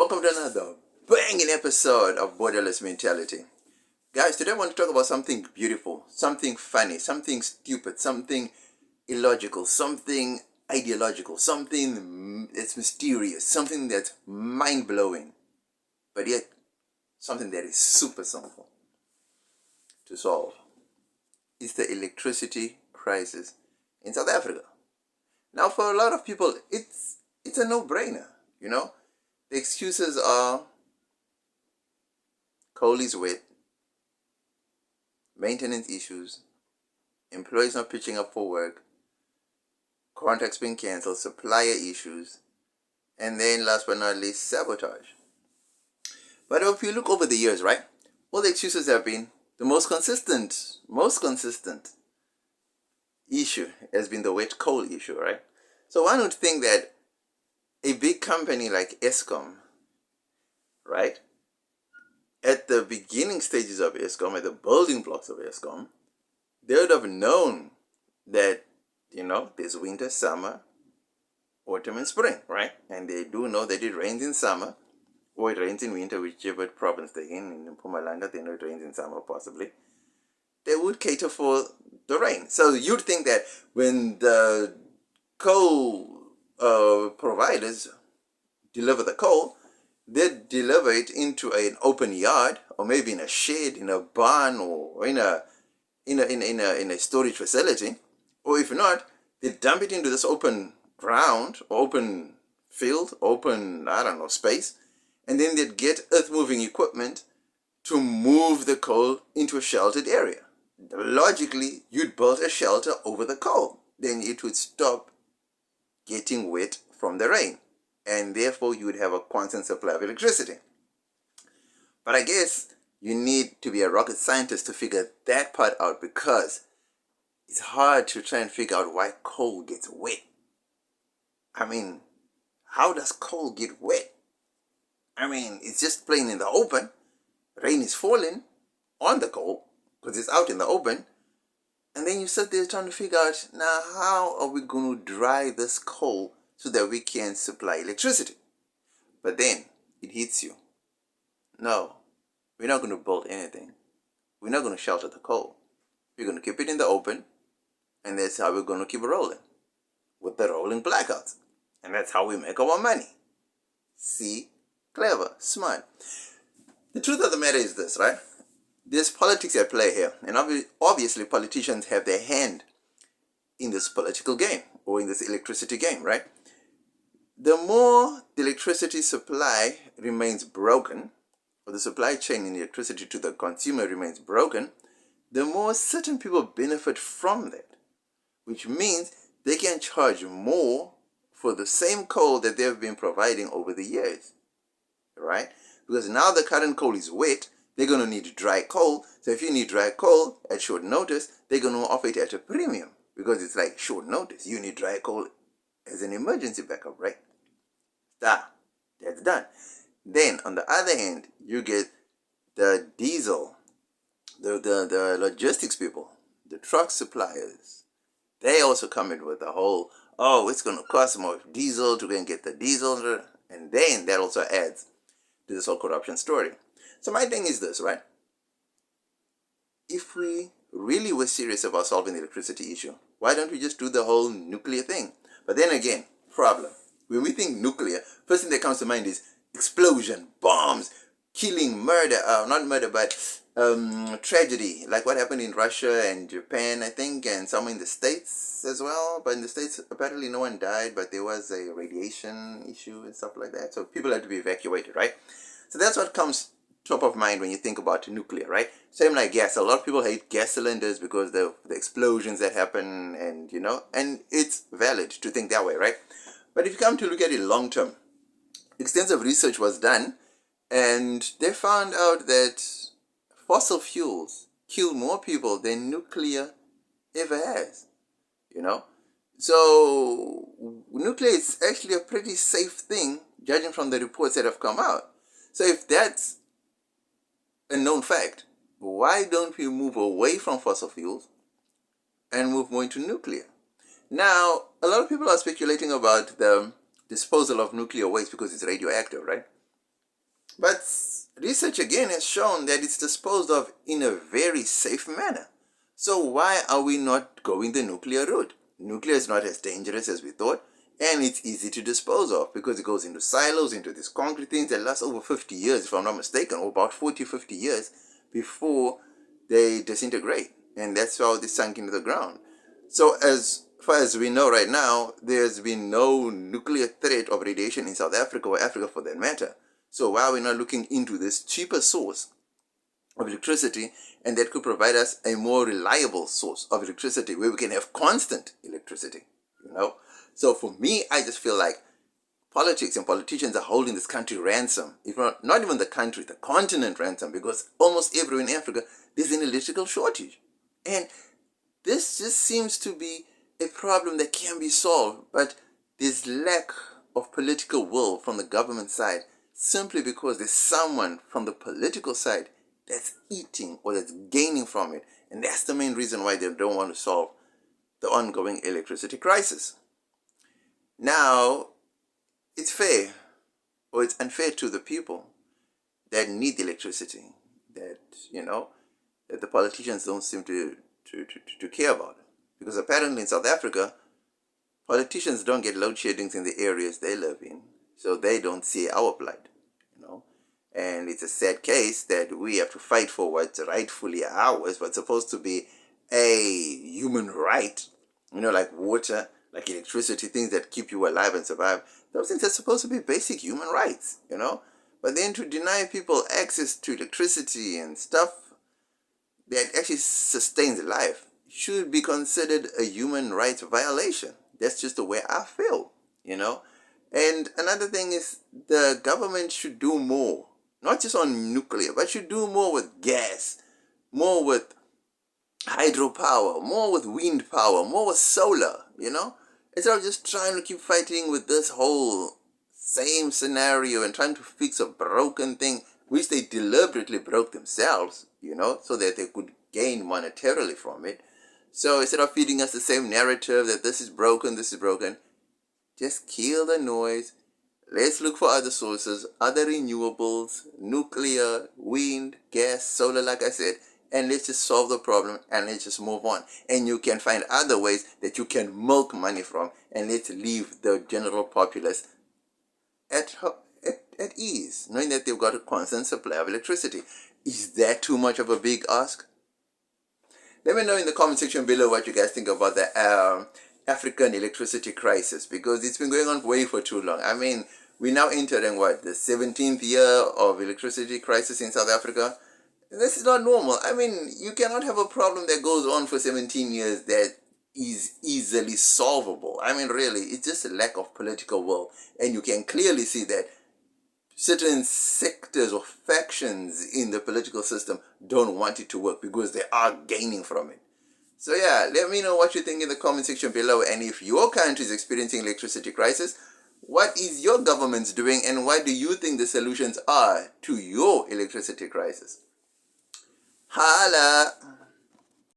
welcome to another banging episode of Borderless Mentality. Guys, today I want to talk about something beautiful, something funny, something stupid, something illogical, something ideological, something that's mysterious, something that's mind-blowing, but yet something that is super simple to solve. It's the electricity crisis in South Africa. Now, for a lot of people, it's a no-brainer, you know. The excuses are coal is wet, maintenance issues, employees not pitching up for work, contracts being cancelled, supplier issues, and then last but not least, sabotage. But if you look over the years, right, all the excuses have been the most consistent issue has been the wet coal issue, right? So one would think that a big company like Eskom, right, at the beginning stages of Eskom, at the building blocks of Eskom, they would have known that, you know, there's winter, summer, autumn, and spring, right? And they do know that it rains in summer, or it rains in winter, whichever province they're in Mpumalanga, they know it rains in summer possibly. They would cater for the rain. So you'd think that when the coal providers deliver the coal, they deliver it into an open yard, or maybe in a shed, in a barn, or in a storage facility, or if not, they dump it into this open ground, open field, open, I don't know, space, and then they'd get earth-moving equipment to move the coal into a sheltered area. Logically, you'd build a shelter over the coal. Then it would stop getting wet from the rain, and therefore you would have a constant supply of electricity. But I guess you need to be a rocket scientist to figure that part out, because it's hard to try and figure out why coal gets wet. I mean, how does coal get wet? I mean, it's just plain in the open. Rain is falling on the coal because it's out in the open. And then you sit there trying to figure out, now how are we going to dry this coal so that we can supply electricity? But then it hits you. No, we're not going to build anything. We're not going to shelter the coal. We're going to keep it in the open, and that's how we're going to keep rolling, with the rolling blackouts. And that's how we make our money. See? Clever, smart. The truth of the matter is this, right? There's politics at play here, and obviously politicians have their hand in this political game, or in this electricity game, right? The more the electricity supply remains broken, or the supply chain in electricity to the consumer remains broken, the more certain people benefit from that, which means they can charge more for the same coal that they've been providing over the years, right? Because now the current coal is wet, they're going to need dry coal. So if you need dry coal at short notice, they're going to offer it at a premium, because it's like short notice. You need dry coal as an emergency backup, right? That's done. Then on the other hand, you get the diesel, the logistics people, the truck suppliers. They also come in with the whole, oh, it's going to cost more diesel to go and get the diesel. And then that also adds to this whole corruption story. So my thing is this, right? If we really were serious about solving the electricity issue, why don't we just do the whole nuclear thing? But then again, problem. When we think nuclear, first thing that comes to mind is explosion, bombs, killing, murder, not murder, but tragedy, like what happened in Russia and Japan, I think, and some in the States as well. But in the States, apparently no one died, but there was a radiation issue and stuff like that. So people had to be evacuated, right? So that's what comes top of mind when you think about nuclear, right? Same like gas. A lot of people hate gas cylinders because the explosions that happen, and you know, and it's valid to think that way, right? But if you come to look at it long term, extensive research was done, and they found out that fossil fuels kill more people than nuclear ever has, you know? So nuclear is actually a pretty safe thing, judging from the reports that have come out. So if that's a known fact, why don't we move away from fossil fuels and move more into nuclear? Now, a lot of people are speculating about the disposal of nuclear waste because it's radioactive, right? But research again has shown that it's disposed of in a very safe manner. So why are we not going the nuclear route? Nuclear is not as dangerous as we thought, and it's easy to dispose of because it goes into silos, into these concrete things that last over 50 years, if I'm not mistaken, or about 40, 50 years before they disintegrate. And that's how they sunk into the ground. So as far as we know right now, there's been no nuclear threat of radiation in South Africa or Africa for that matter. So why are we not looking into this cheaper source of electricity, and that could provide us a more reliable source of electricity where we can have constant electricity, you know? So for me, I just feel like politics and politicians are holding this country ransom, if not even the country, the continent ransom, because almost everywhere in Africa, there's an electrical shortage. And this just seems to be a problem that can be solved, but there's lack of political will from the government side simply because there's someone from the political side that's eating or that's gaining from it. And that's the main reason why they don't want to solve the ongoing electricity crisis. Now, it's fair or it's unfair to the people that need electricity, that, that the politicians don't seem to care about it. Because apparently in South Africa, politicians don't get load sheddings in the areas they live in, so they don't see our plight, And it's a sad case that we have to fight for what's rightfully ours, what's supposed to be a human right, like water, like electricity, things that keep you alive and survive. Those things are supposed to be basic human rights, But then to deny people access to electricity and stuff that actually sustains life should be considered a human rights violation. That's just the way I feel, And another thing is the government should do more, not just on nuclear, but should do more with gas, more with hydropower, more with wind power, more with solar, Instead of just trying to keep fighting with this whole same scenario and trying to fix a broken thing, which they deliberately broke themselves, so that they could gain monetarily from it. So instead of feeding us the same narrative that this is broken, just kill the noise. Let's look for other sources, other renewables, nuclear, wind, gas, solar, like I said, and let's just solve the problem and let's just move on. And you can find other ways that you can milk money from, and let's leave the general populace at ease, knowing that they've got a constant supply of electricity. Is that too much of a big ask? Let me know in the comment section below what you guys think about the African electricity crisis, because it's been going on way for too long. I mean, we're now entering the 17th year of electricity crisis in South Africa. This is not normal. I mean, you cannot have a problem that goes on for 17 years that is easily solvable. I mean, really, it's just a lack of political will. And you can clearly see that certain sectors or factions in the political system don't want it to work because they are gaining from it. So yeah, let me know what you think in the comment section below. And if your country is experiencing electricity crisis, what is your government doing and what do you think the solutions are to your electricity crisis? Holla!